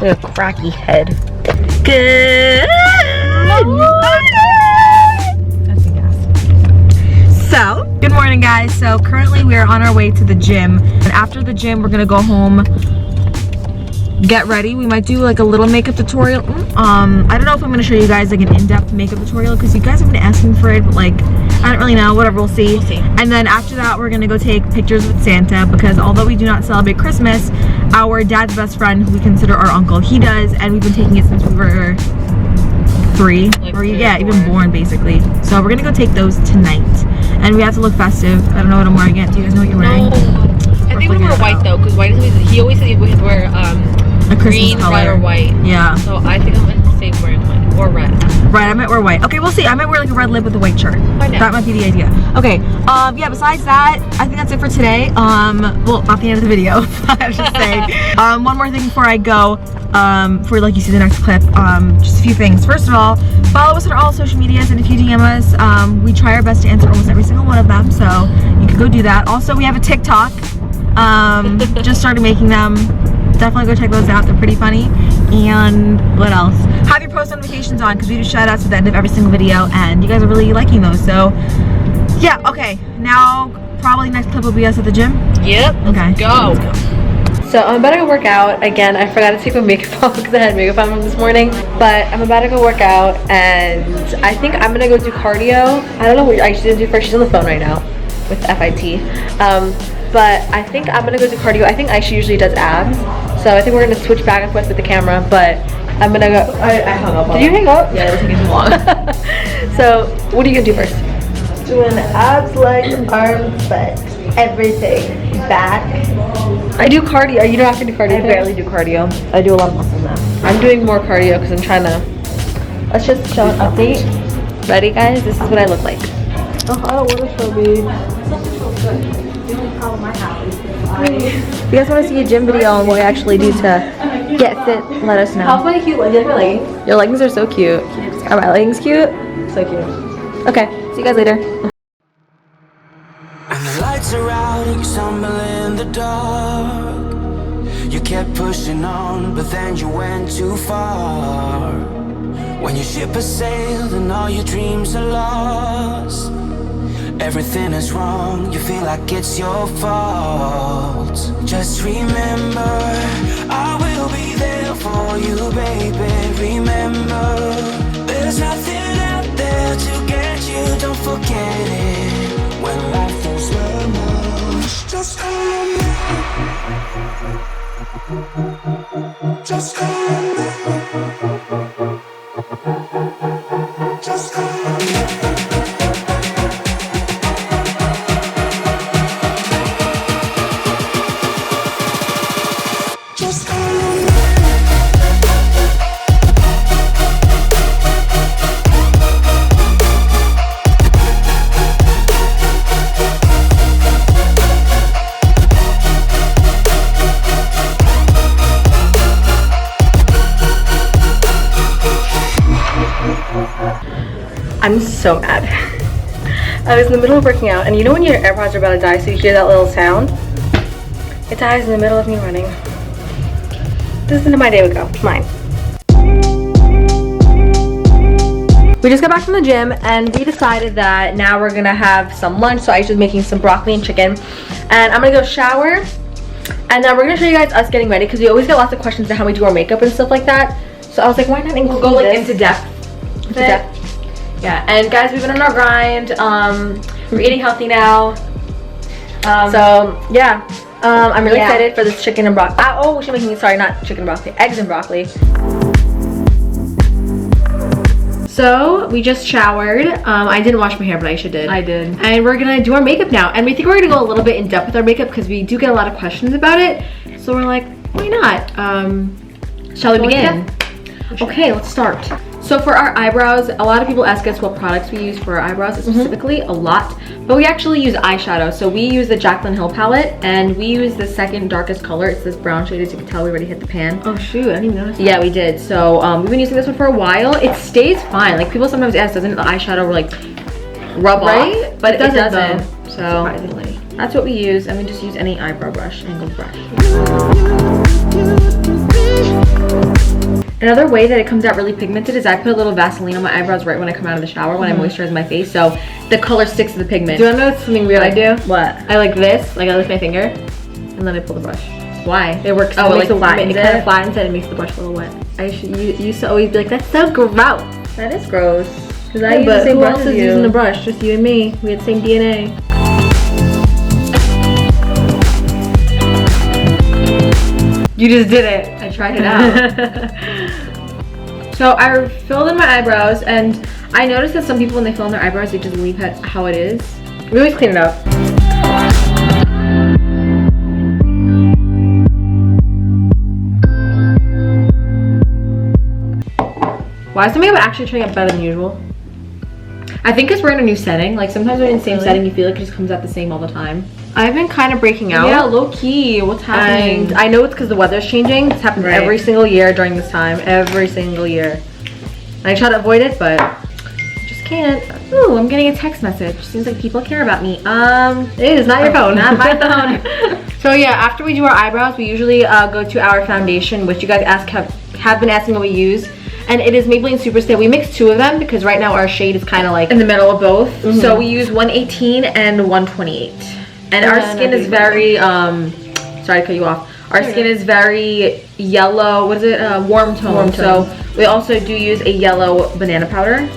Like a cracky head. Good So, good morning guys. So currently we are on our way to the gym. And after the gym, we're gonna go home, get ready. We might do like a little makeup tutorial. I don't know if I'm gonna show you guys like an in-depth makeup tutorial because you guys have been asking for it, but like, I don't really know, whatever, we'll see. And then after that, we're gonna go take pictures with Santa because although we do not celebrate Christmas, our dad's best friend, who we consider our uncle, he does, and we've been taking it since we were 3, like or yeah, even born basically. So we're gonna go take those tonight. And we have to look festive. I don't know what I'm wearing yet. Do you guys know what you're wearing? No. I think we wear white though, because white is, he always said we wear a green, color. red, or white. Yeah. So I think I'm gonna say wearing white or red. Right, I might wear white. Okay, we'll see. I might wear like a red lip with a white shirt. That might be the idea. Okay, yeah, besides that, I think that's it for today. Well, not the end of the video, I should say. One more thing before I go, for like you see the next clip, just a few things. First of all, follow us on all social medias, and if you DM us, we try our best to answer almost every single one of them, so you can go do that. Also, we have a TikTok. Just started making them. Definitely go check those out. They're pretty funny. And what else? Have your post notifications on because we do shout outs at the end of every single video, and you guys are really liking those. So yeah, okay. Now probably next clip will be us at the gym. Yep. Okay. Go. So I'm about to go work out. Again, I forgot to take my makeup off because I had makeup on this morning. But I'm about to go work out, and I think I'm gonna go do cardio. I don't know what I should do first. She's on the phone right now with FIT. But I think I'm gonna go do cardio. I think Aisha usually does abs. So I think we're gonna switch back and forth with the camera, but I'm gonna go. I hung up on Did you hang up? Yeah, it took too long. So what are you gonna do first? Doing abs, legs, arms, butt, everything. Back. I do cardio. You don't have to do cardio. I barely do cardio. I do a lot of muscle mass. I'm doing more cardio because I'm trying to. Let's just show an update. Ready, guys? This is what I look like. Oh, I don't want to show me. If you guys want to see a gym video on what we actually do to get fit, let us know. How's my cute leggings? Your leggings are so cute. Are my leggings cute? So cute. Okay, see you guys later. And the lights are out, you stumble in the dark. You kept pushing on, but then you went too far. When your ship has sailed and all your dreams are lost, everything is wrong, you feel like it's your fault. Just remember, I will be there for you, baby. Remember, there's nothing out there to get you, don't forget it. When life goes well, just call me. Just call me. Just call me. I'm so mad. I was in the middle of working out, and you know when your AirPods are about to die, so you hear that little sound? It dies in the middle of me running. This is my day would go. Mine. We just got back from the gym, and we decided that now we're gonna have some lunch. So Aisha's making some broccoli and chicken, and I'm gonna go shower, and then we're gonna show you guys us getting ready because we always get lots of questions on how we do our makeup and stuff like that. So I was like, why not include Go like this? into depth. Yeah, and guys, we've been on our grind. We're eating healthy now. So yeah, I'm really excited for this chicken and broccoli. Oh, she's making, sorry, not chicken and broccoli, eggs and broccoli. So we just showered. I didn't wash my hair, but Aisha did. I did. And we're gonna do our makeup now. And we think we're gonna go a little bit in depth with our makeup because we do get a lot of questions about it. So we're like, why not? Shall we begin? Okay, let's start. So for our eyebrows, a lot of people ask us what products we use for our eyebrows, specifically a lot, but we actually use eyeshadow. So we use the Jaclyn Hill palette, and we use the second darkest color. It's this brown shade. As you can tell, we already hit the pan. Oh shoot, I didn't even notice that. Yeah, we did. So we've been using this one for a while. It stays fine. Like people sometimes ask, doesn't the eyeshadow like rub off? But it doesn't. So surprisingly. That's what we use, and we just use any eyebrow brush, angled brush. Another way that it comes out really pigmented is I put a little Vaseline on my eyebrows right when I come out of the shower when I moisturize my face, so the color sticks to the pigment. Do you want to know something weird I do? What? I like this, like I lift my finger, and then I pull the brush. Why? It works. Oh, it like flattens it kind of flattens it and makes the brush a little wet. You used to always be like, that's so gross. That is gross. Because I Yeah, use but the same who brush else as is you. using the brush? Just you and me. We had the same DNA. You just did it. I tried it out. So I filled in my eyebrows, and I noticed that some people when they fill in their eyebrows, they just leave it how it is. We always clean it up. Why is the makeup actually turning out better than usual? I think because we're in a new setting. Like sometimes when you're in the same setting, you feel like it just comes out the same all the time. I've been kind of breaking out. Yeah, low key. What's happening? And I know it's because the weather's changing. This happens every single year during this time. Every single year. And I try to avoid it, but I just can't. Ooh, I'm getting a text message. Seems like people care about me. It is not your phone. Not my phone. So yeah, after we do our eyebrows, we usually go to our foundation, which you guys have been asking what we use. And it is Maybelline Superstay. We mixed two of them because right now our shade is kind of like In the middle of both. So we use 118 and 128. And our skin is very, sorry to cut you off. Our skin is very yellow, what is it, warm tone. So we also do use a yellow banana powder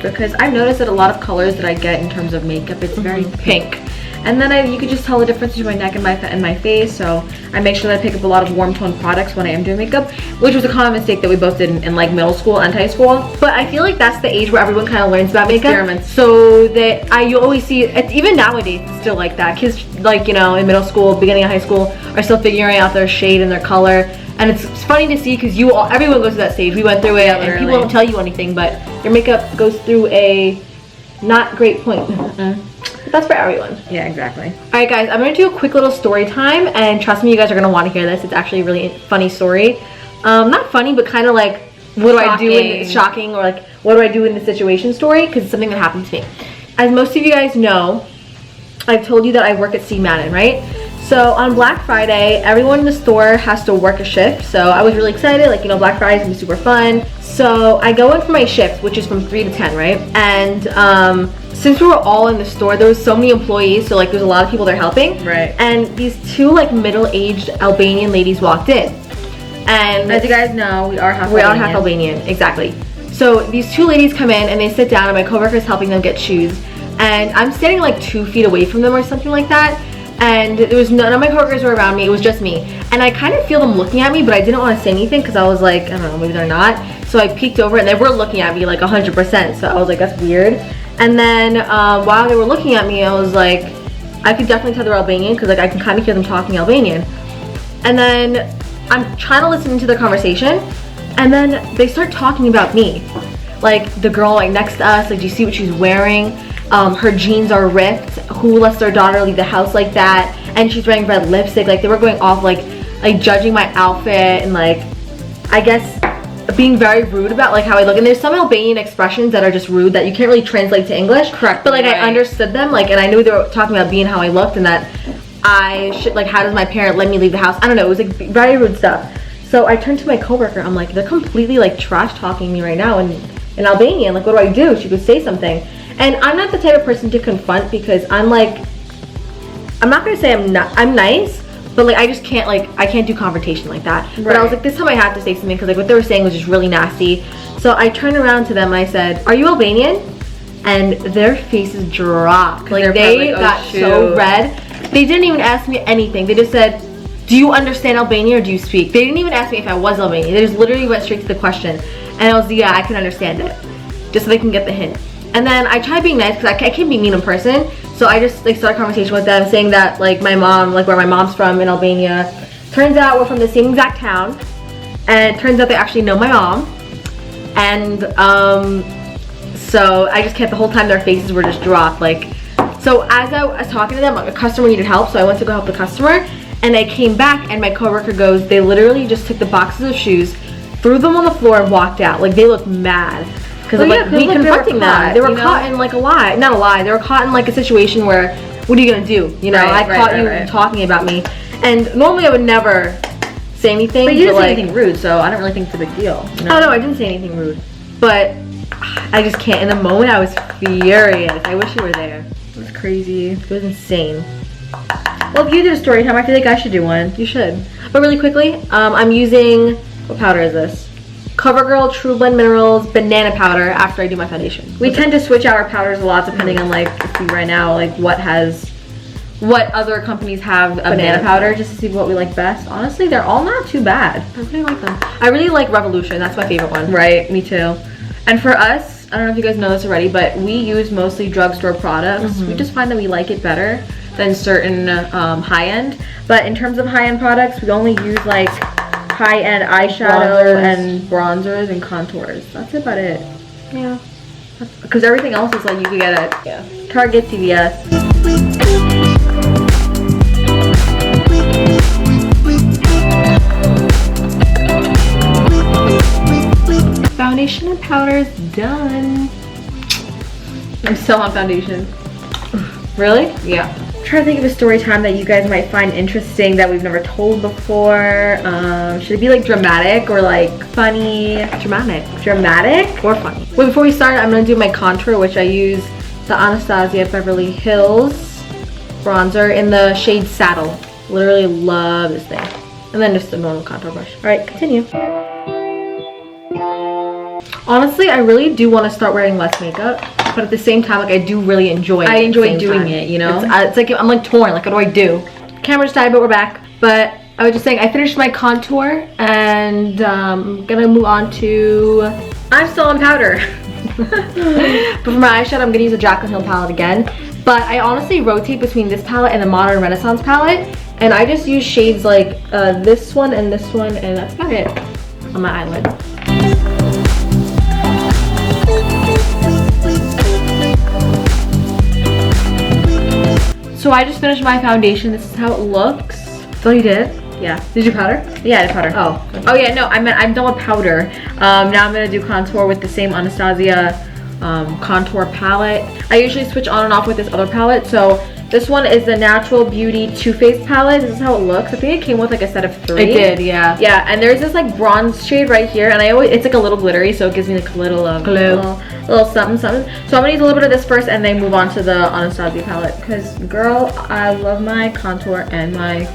because I've noticed that a lot of colors that I get in terms of makeup, it's very pink. And then you could just tell the difference between my neck and my face. So I make sure that I pick up a lot of warm tone products when I am doing makeup, which was a common mistake that we both did in like middle school and high school. But I feel like that's the age where everyone kind of learns about makeup. Experiments. So that you always see it, even nowadays, it's still like that. Kids like, you know, in middle school, beginning of high school, are still figuring out their shade and their color. And it's funny to see because everyone goes to that stage. We went through it, and people don't tell you anything, but your makeup goes through a not great point. But that's for everyone. Yeah, exactly. All right, guys, I'm gonna do a quick little story time, and trust me, you guys are gonna want to hear this. It's actually a really funny story. Not funny, but kind of like, what do I do in shocking, or like, what do I do in this situation story? Because it's something that happened to me. As most of you guys know, I've told you that I work at C. Madden, right? So on Black Friday, everyone in the store has to work a shift. So I was really excited, like, you know, Black Friday is gonna be super fun. So I go in for my shift, which is from 3 to 10, right? And since we were all in the store, there was so many employees, so like there's a lot of people there helping. Right. And these two like middle-aged Albanian ladies walked in. And as you guys know, we are half Albanian, exactly. So these two ladies come in and they sit down, and my coworker is helping them get shoes. And I'm standing like 2 feet away from them or something like that. And there was none of my coworkers were around me, it was just me. And I kind of feel them looking at me, but I didn't want to say anything because I was like, I don't know, maybe they're not. So I peeked over and they were looking at me like 100%. So I was like, that's weird. And then while they were looking at me, I was like, I could definitely tell they're Albanian because like I can kind of hear them talking Albanian. And then I'm trying to listen to their conversation, and then they start talking about me. Like the girl like next to us, like, do you see what she's wearing? Her jeans are ripped. Who lets their daughter leave the house like that? And she's wearing red lipstick. Like they were going off like judging my outfit and like, I guess being very rude about like how I look. And there's some Albanian expressions that are just rude that you can't really translate to English. Correct. But like I understood them, like, and I knew they were talking about me and how I looked, and that I should like, how does my parent let me leave the house? I don't know. It was like very rude stuff. So I turned to my coworker. I'm like, they're completely like trash talking me right now in Albanian. Like, what do I do? She could say something. And I'm not the type of person to confront because I'm like, I'm not gonna say I'm nice, but like I just can't I can't do confrontation like that. Right. But I was like, this time I have to say something because like what they were saying was just really nasty. So I turned around to them and I said, "Are you Albanian?" And their faces dropped. Like they got so red. They didn't even ask me anything. They just said, "Do you understand Albanian or do you speak?" They didn't even ask me if I was Albanian. They just literally went straight to the question. And I was, yeah, I can understand it, just so they can get the hint. And then I tried being nice because I can't be mean in person. So I just like started a conversation with them saying that like my mom, like where my mom's from in Albania. Turns out we're from the same exact town. And it turns out they actually know my mom. And so I just kept the whole time their faces were just dropped. Like, so as I was talking to them, a customer needed help. So I went to go help the customer. And I came back and my coworker goes, they literally just took the boxes of shoes, threw them on the floor and walked out. Like they looked mad. Because like me confronting them. They were caught in like a lie. Not a lie. They were caught in like a situation where, what are you going to do? You know, I caught you talking about me. And normally I would never say anything. But you didn't say like, anything rude, so I don't really think it's a big deal. You know? Oh no, I didn't say anything rude. But I just can't. In the moment, I was furious. I wish you were there. It was crazy. It was insane. Well, if you did a story time, I feel like I should do one. You should. But really quickly, I'm using, what powder is this? CoverGirl True Blend Minerals Banana Powder after I do my foundation. We tend to switch our powders a lot depending on like, if we right now, like what other companies have a banana powder, just to see what we like best. Honestly, they're all not too bad. I really like them. I really like Revolution. That's my favorite one. Right, me too. And for us, I don't know if you guys know this already, but we use mostly drugstore products. We just find that we like it better than certain high-end. But in terms of high-end products, we only use like high-end eyeshadow and bronzers and contours. That's about it. Yeah. Because everything else is like you can get at Target, CVS. Foundation and powder's done. I'm still on foundation. Really? Yeah. I'm trying to think of a story time that you guys might find interesting that we've never told before. Should it be like dramatic or like funny? Dramatic Or funny. Wait, before we start, I'm gonna do my contour, which I use the Anastasia Beverly Hills bronzer in the shade Saddle. Literally love this thing. And then just a normal contour brush. All right, continue. Honestly, I really do want to start wearing less makeup, but at the same time, like I do really enjoy it. I enjoy doing it, you know? It's like I'm like torn. Like, what do I do? Camera's died, but we're back. But I was just saying, I finished my contour, and I'm gonna move on to. I'm still on powder. But for my eyeshadow, I'm gonna use a Jaclyn Hill palette again. But I honestly rotate between this palette and the Modern Renaissance palette, and I just use shades like this one, and that's about it on my eyelid. So I just finished my foundation. This is how it looks. Oh, you did? Yeah. Did you powder? Yeah, I did powder. Oh. Oh yeah, no, I'm done with powder. Now I'm gonna do contour with the same Anastasia contour palette. I usually switch on and off with this other palette. So this one is the Natural Beauty Too Faced palette. This is how it looks. I think it came with like a set of 3. It did, yeah. Yeah, and there's this like bronze shade right here, and it's like a little glittery, so it gives me like a little little something. So I'm gonna use a little bit of this first, and then move on to the Anastasia palette, because girl, I love my contour and my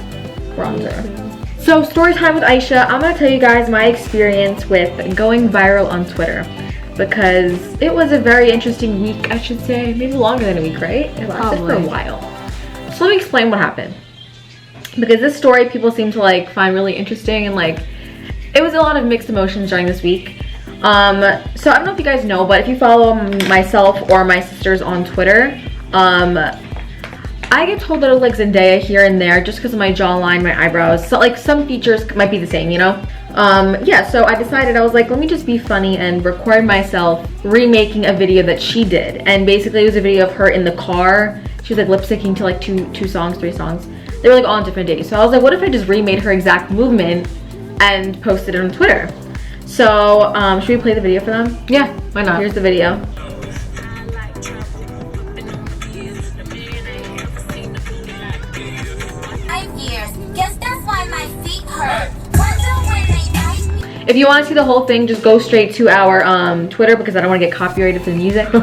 bronzer. So story time with Aisha. I'm gonna tell you guys my experience with going viral on Twitter, because it was a very interesting week, I should say. Maybe longer than a week, right? It lasted for a while. So let me explain what happened, because this story people seem to like find really interesting, and like it was a lot of mixed emotions during this week. So I don't know if you guys know, but if you follow myself or my sisters on Twitter, I get told that I look like Zendaya here and there just because of my jawline, my eyebrows. So like some features might be the same, you know? Yeah, so I decided, I was like, let me just be funny and record myself remaking a video that she did. And basically it was a video of her in the car. She was like lip syncing to like 3 songs. They were like all on different days. So I was like, what if I just remade her exact movement and posted it on Twitter? So should we play the video for them? Yeah, why not? Here's the video. 5 years. Guess that's why my feet hurt. Wonder when they bite me. If you want to see the whole thing, just go straight to our Twitter, because I don't want to get copyrighted for the music. But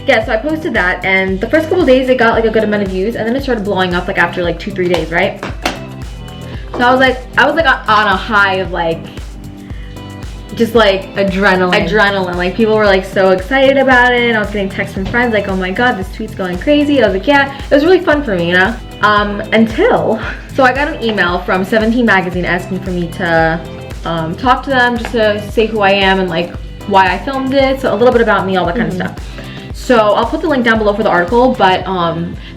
yeah, so I posted that, and the first couple days it got like a good amount of views, and then it started blowing up like after like 2-3 days, right? So I was like on a high of like just like adrenaline. Like people were like so excited about it, and I was getting texts from friends like, oh my god, this tweet's going crazy. I was like, yeah, it was really fun for me, you know? So I got an email from 17 magazine asking for me to talk to them, just to say who I am and like why I filmed it, so a little bit about me, all that kind of stuff. So I'll put the link down below for the article, but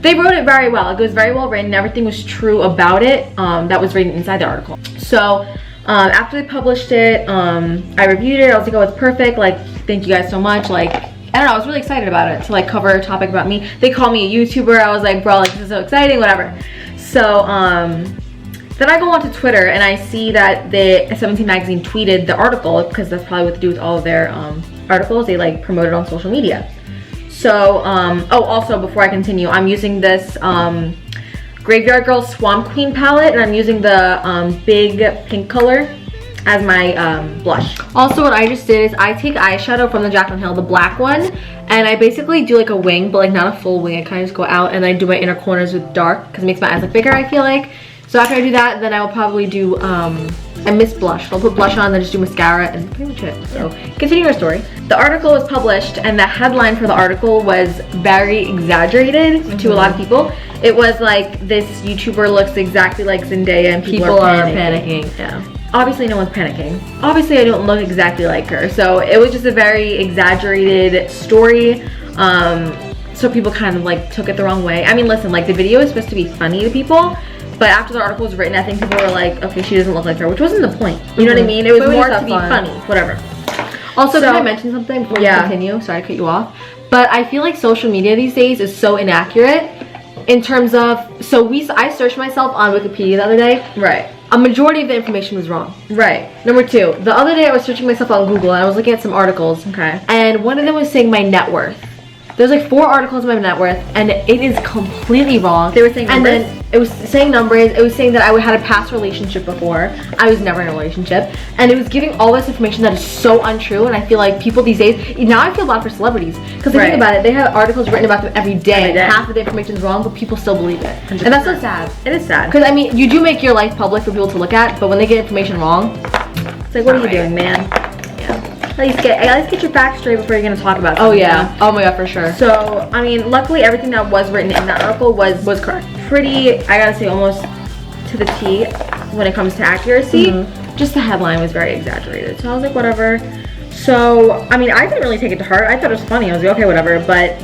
they wrote it very well. It was very well written. Everything was true about it that was written inside the article. So after they published it, I reviewed it. I was like, oh, it's perfect. Like, thank you guys so much. Like, I don't know, I was really excited about it to like cover a topic about me. They call me a YouTuber. I was like, bro, like this is so exciting, whatever. So then I go onto Twitter and I see that the 17 magazine tweeted the article, because that's probably what they do with all of their articles. They like promote it on social media. So oh, also before I continue, I'm using this Graveyard Girl Swamp Queen palette, and I'm using the big pink color as my blush. Also, what I just did is I take eyeshadow from the Jaclyn Hill, the black one, and I basically do like a wing, but like not a full wing. I kind of just go out and I do my inner corners with dark because it makes my eyes look bigger, I feel like. So after I do that, then I will probably do I miss blush. So I'll put blush on, then just do mascara, and pretty much it. So continue your story. The article was published, and the headline for the article was very exaggerated to a lot of people. It was like, this YouTuber looks exactly like Zendaya, and people are panicking. Yeah. Obviously no one's panicking. Obviously I don't look exactly like her. So it was just a very exaggerated story. So people kind of like took it the wrong way. I mean, listen, like the video is supposed to be funny to people, but after the article was written, I think people were like, okay, she doesn't look like her, which wasn't the point. You know what I mean? It was more to be funny, whatever. Also, can I mention something before we continue? Sorry to cut you off. But I feel like social media these days is so inaccurate in terms of, I searched myself on Wikipedia the other day. Right. A majority of the information was wrong. Right. Number two, the other day I was searching myself on Google and I was looking at some articles. Okay. And one of them was saying my net worth. There's like 4 articles on my net worth, and it is completely wrong. They were saying numbers? And then it was saying numbers. It was saying that I had a past relationship before. I was never in a relationship. And it was giving all this information that is so untrue, and I feel like people these days, now I feel bad for celebrities. Because think about it, they have articles written about them every day. And half of the information is wrong, but people still believe it. 100%. And that's so sad. It is sad. Because I mean, you do make your life public for people to look at, but when they get information wrong, it's like, what are you doing, man? At least get your facts straight before you're gonna talk about something. Oh yeah. Oh my god, for sure. So I mean, luckily everything that was written in that article was correct. Pretty, I gotta say, almost to the T when it comes to accuracy. Just the headline was very exaggerated. So I was like, whatever. So I mean, I didn't really take it to heart. I thought it was funny. I was like, okay, whatever. But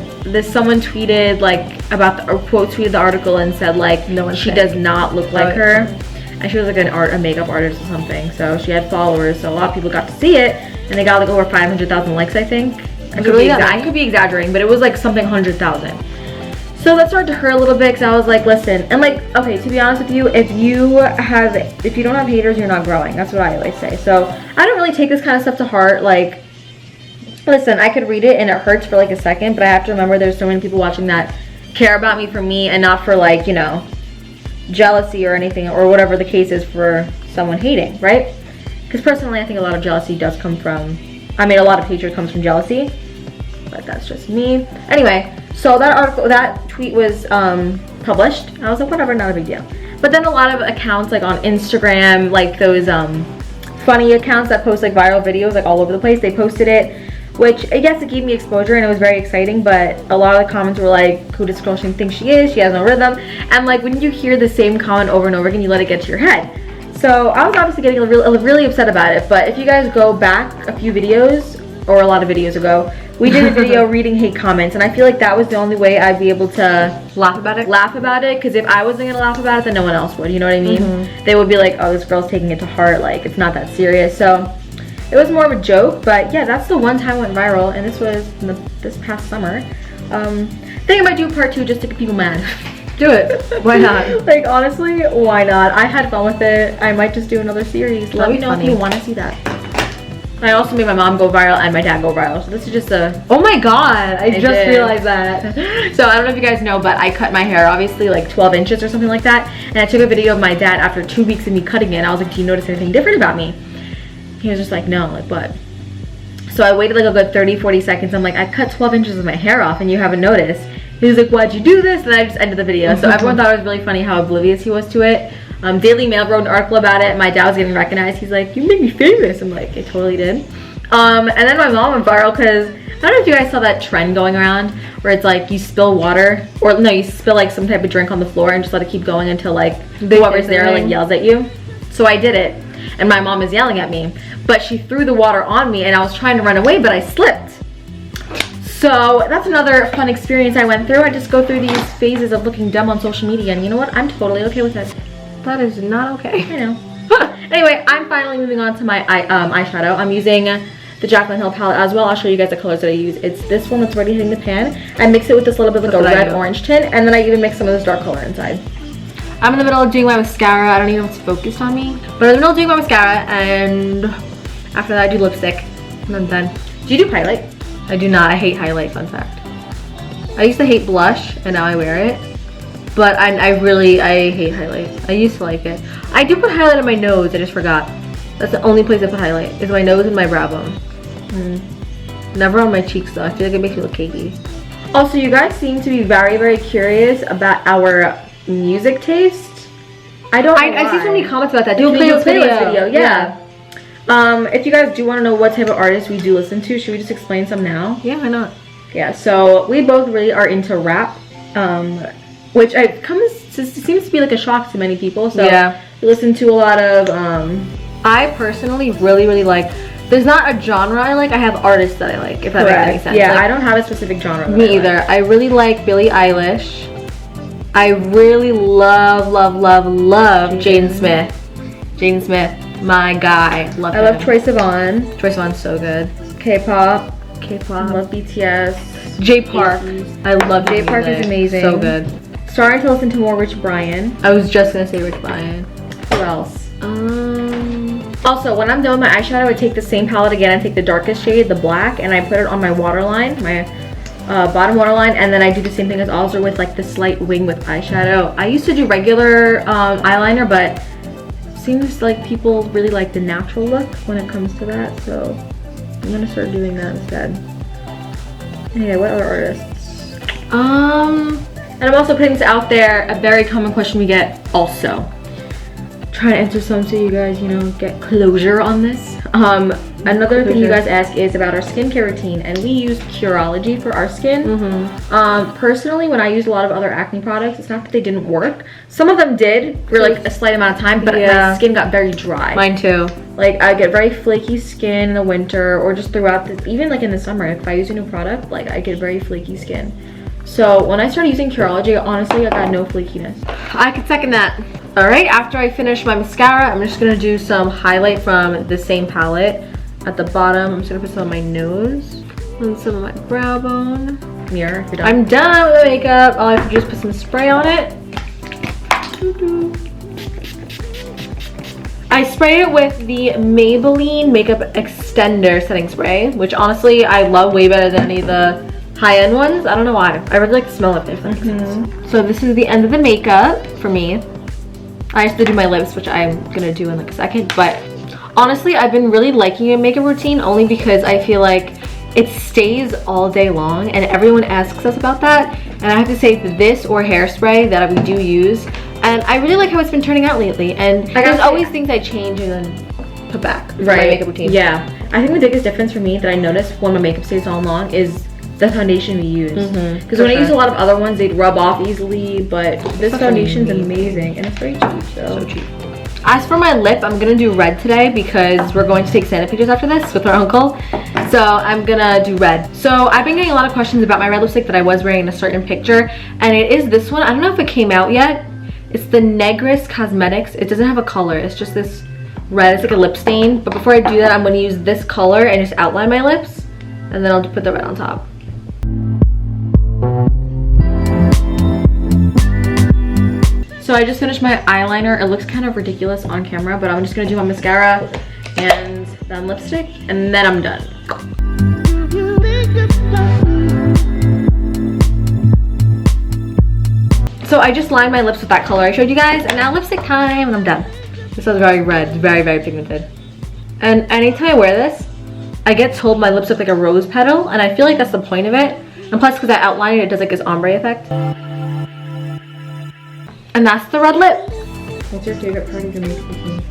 someone tweeted like about or quote tweeted the article and said like, no, she does not look like her. And she was like a makeup artist or something. So she had followers. So a lot of people got to see it. And they got like over 500,000 likes, I think. I could be exaggerating, but it was like something 100,000. So that started to hurt a little bit because I was like, listen, and like, okay, to be honest with you, if you don't have haters, you're not growing. That's what I always say. So I don't really take this kind of stuff to heart. Like, listen, I could read it and it hurts for like a second, but I have to remember there's so many people watching that care about me for me and not for like, you know, jealousy or anything or whatever the case is for someone hating, right? Because personally, I think a lot of jealousy does come from, a lot of hatred comes from jealousy, but that's just me. Anyway, so that tweet was published. I was like, whatever, not a big deal. But then a lot of accounts like on Instagram, like those funny accounts that post like viral videos like all over the place, they posted it, which I guess it gave me exposure and it was very exciting, but a lot of the comments were like, who does girl she think she is? She has no rhythm. And like when you hear the same comment over and over again, you let it get to your head. So I was obviously getting really upset about it, but if you guys go back a few videos, or a lot of videos ago, we did a video reading hate comments, and I feel like that was the only way I'd be able to laugh about it, because if I wasn't gonna laugh about it, then no one else would, you know what I mean? They would be like, oh, this girl's taking it to heart, like, it's not that serious. So it was more of a joke, but yeah, that's the one time it went viral, and this was this past summer. Thinking about doing part 2 just to get people mad. Do it. Why not? Like, honestly, why not? I had fun with it. I might just do another series. Let me know if you want to see that. I also made my mom go viral and my dad go viral. So this is just a... Oh my god! I just realized that. So I don't know if you guys know, but I cut my hair obviously like 12 inches or something like that. And I took a video of my dad after 2 weeks of me cutting it. And I was like, do you notice anything different about me? He was just like, no. Like, what? So I waited like a good 30-40 seconds. I'm like, I cut 12 inches of my hair off and you haven't noticed. He was like, why'd you do this? And I just ended the video. So everyone thought it was really funny how oblivious he was to it. Daily Mail wrote an article about it. My dad was getting recognized. He's like, you made me famous. I'm like, I totally did. And then my mom went viral because, I don't know if you guys saw that trend going around where it's like you spill water, or no, you spill like some type of drink on the floor and just let it keep going until like whoever's there like yells at you. So I did it. And my mom is yelling at me. But she threw the water on me and I was trying to run away, but I slipped. So that's another fun experience I went through. I just go through these phases of looking dumb on social media, and you know what? I'm totally okay with it. That is not okay. I know. Anyway, I'm finally moving on to my eyeshadow. I'm using the Jaclyn Hill palette as well. I'll show you guys the colors that I use. It's this one that's already hitting the pan. I mix it with this little bit of like a red-orange tint, and then I even mix some of this dark color inside. I'm in the middle of doing my mascara. I don't even know if it's focused on me, but I'm in the middle of doing my mascara, and after that I do lipstick, and I'm done. Do you do highlight? I do not. I hate highlight, fun fact. I used to hate blush, and now I wear it. But I hate highlights. I used to like it. I do put highlight on my nose, I just forgot. That's the only place I put highlight, is my nose and my brow bone. Never on my cheeks though, I feel like it makes me look cakey. Also, you guys seem to be very, very curious about our music taste. I see so many comments about that. Do a playlist video. Yeah. If you guys do want to know what type of artists we do listen to, should we just explain some now? Yeah, why not? Yeah, so we both really are into rap, which seems to be like a shock to many people. So yeah, we listen to a lot of. I personally really like. There's not a genre I like. I have artists that I like. If that makes any sense. Yeah, like, I don't have a specific genre. Me either. I really like Billie Eilish. I really love Jaden Smith. Jaden Smith, my guy. Love him. I love Troye Sivan. Troye Sivan's so good. K-pop. I love BTS. J Park. I love J Park. Is amazing. So good. Starting to listen to more Rich Brian. I was just gonna say Rich Brian. Who else? Also, when I'm done with my eyeshadow, I take the same palette again. I take the darkest shade, the black, and I put it on my waterline, my bottom waterline, and then I do the same thing as Alzer with like the slight wing with eyeshadow. I used to do regular eyeliner, but seems like people really like the natural look when it comes to that, so I'm gonna start doing that instead. Anyway, what other artists? And I'm also putting this out there, a very common question we get also. Trying to answer some so you guys, you know, get closure on this. Another thing you guys ask is about our skincare routine, and we use Curology for our skin. Personally, when I used a lot of other acne products, it's not that they didn't work. Some of them did for like a slight amount of time, but my skin got very dry. Mine too. Like I get very flaky skin in the winter, or just throughout the, even like in the summer, if I use a new product, like I get very flaky skin. So when I started using Curology, honestly, I got no flakiness. I can second that. All right, after I finish my mascara, I'm just gonna do some highlight from the same palette. At the bottom, I'm just gonna put some on my nose and some on my brow bone. Mirror, if you're done. I'm done with the makeup. All I have to do is put some spray on it. I spray it with the Maybelline Makeup Extender Setting Spray, which honestly, I love way better than any of the high-end ones. I don't know why. I really like the smell of it, if that makes sense. So this is the end of the makeup for me. I have to do my lips, which I'm gonna do in like a second, but honestly, I've been really liking a makeup routine only because I feel like it stays all day long, and everyone asks us about that, and I have to say this or hairspray that we do use, and I really like how it's been turning out lately, and there's always things I change and then put back for my makeup routine. Yeah, I think the biggest difference for me that I noticed when my makeup stays all long is the foundation we use, because when I use a lot of other ones, they'd rub off easily, but this foundation's amazing, and it's very cheap. So cheap. As for my lip, I'm gonna do red today because we're going to take Santa pictures after this with our uncle, so I'm gonna do red. So I've been getting a lot of questions about my red lipstick that I was wearing in a certain picture, and it is this one. I don't know if it came out yet. It's the Negris Cosmetics. It doesn't have a color, it's just this red. It's like a lip stain, but before I do that, I'm gonna use this color and just outline my lips, and then I'll put the red on top. So I just finished my eyeliner. It looks kind of ridiculous on camera, but I'm just gonna do my mascara and then lipstick, and then I'm done. So I just lined my lips with that color I showed you guys, and now lipstick time, and I'm done. This is very red, very, very pigmented. And anytime I wear this, I get told my lips look like a rose petal, and I feel like that's the point of it. And plus, because I outline it, it does like this ombre effect. And that's the red lip. What's your favorite part of the makeup routine?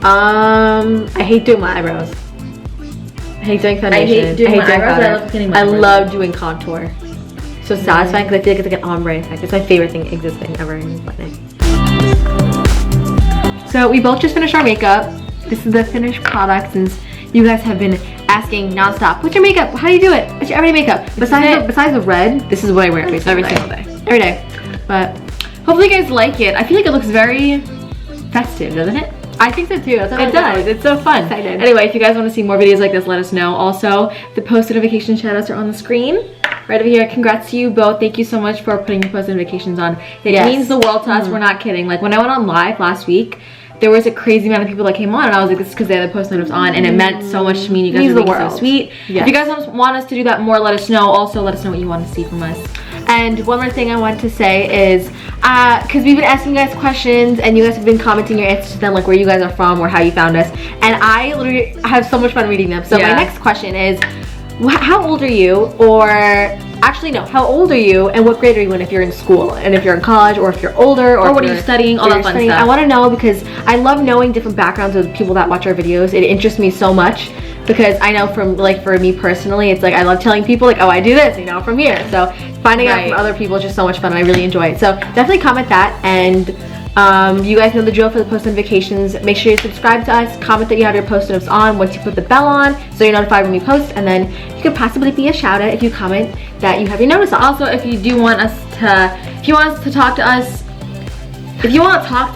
I hate doing my eyebrows. I hate doing foundation. I hate doing my eyebrows. I love doing contour. So satisfying because I feel like it's like an ombre effect. It's my favorite thing existing ever in planet. So we both just finished our makeup. This is the finished product, since you guys have been asking nonstop, what's your makeup? How do you do it? What's your everyday makeup? Besides the red, this is what I wear every single day. Every day. But hopefully you guys like it. I feel like it looks very festive, doesn't it? I think so too. That's what it does. It's so fun. Excited. Anyway, if you guys want to see more videos like this, let us know. Also, the post notification shoutouts are on the screen right over here. Congrats to you both. Thank you so much for putting your post notifications on. It means the world to us. We're not kidding. Like when I went on live last week, there was a crazy amount of people that came on, and I was like, this is because they had the post notice on, and it meant so much to me. You guys are being so sweet. If you guys want us to do that more, let us know. Also, let us know what you want to see from us. And one more thing I want to say is, because we've been asking you guys questions and you guys have been commenting your answers to them, like where you guys are from or how you found us. And I literally have so much fun reading them. So my next question is, how old are you? Or actually no, how old are you and what grade are you in if you're in school? And if you're in college or if you're older or what are you studying, all that fun stuff. I want to know because I love knowing different backgrounds of the people that watch our videos. It interests me so much because I know from like for me personally, it's like I love telling people like, oh, I do this, you know, from here. So finding out from other people is just so much fun and I really enjoy it. So definitely comment that, and you guys know the drill for the post notifications. Make sure you subscribe to us, comment that you have your post notifications on once you put the bell on so you're notified when we post, and then you could possibly be a shout out if you comment that you have your notice on. Also, if you want us to talk to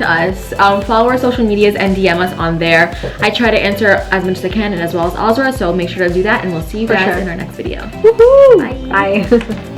us, follow our social medias and DM us on there. I try to answer as much as I can and as well as Azra, so make sure to do that, and we'll see you guys in our next video. Woohoo! Bye.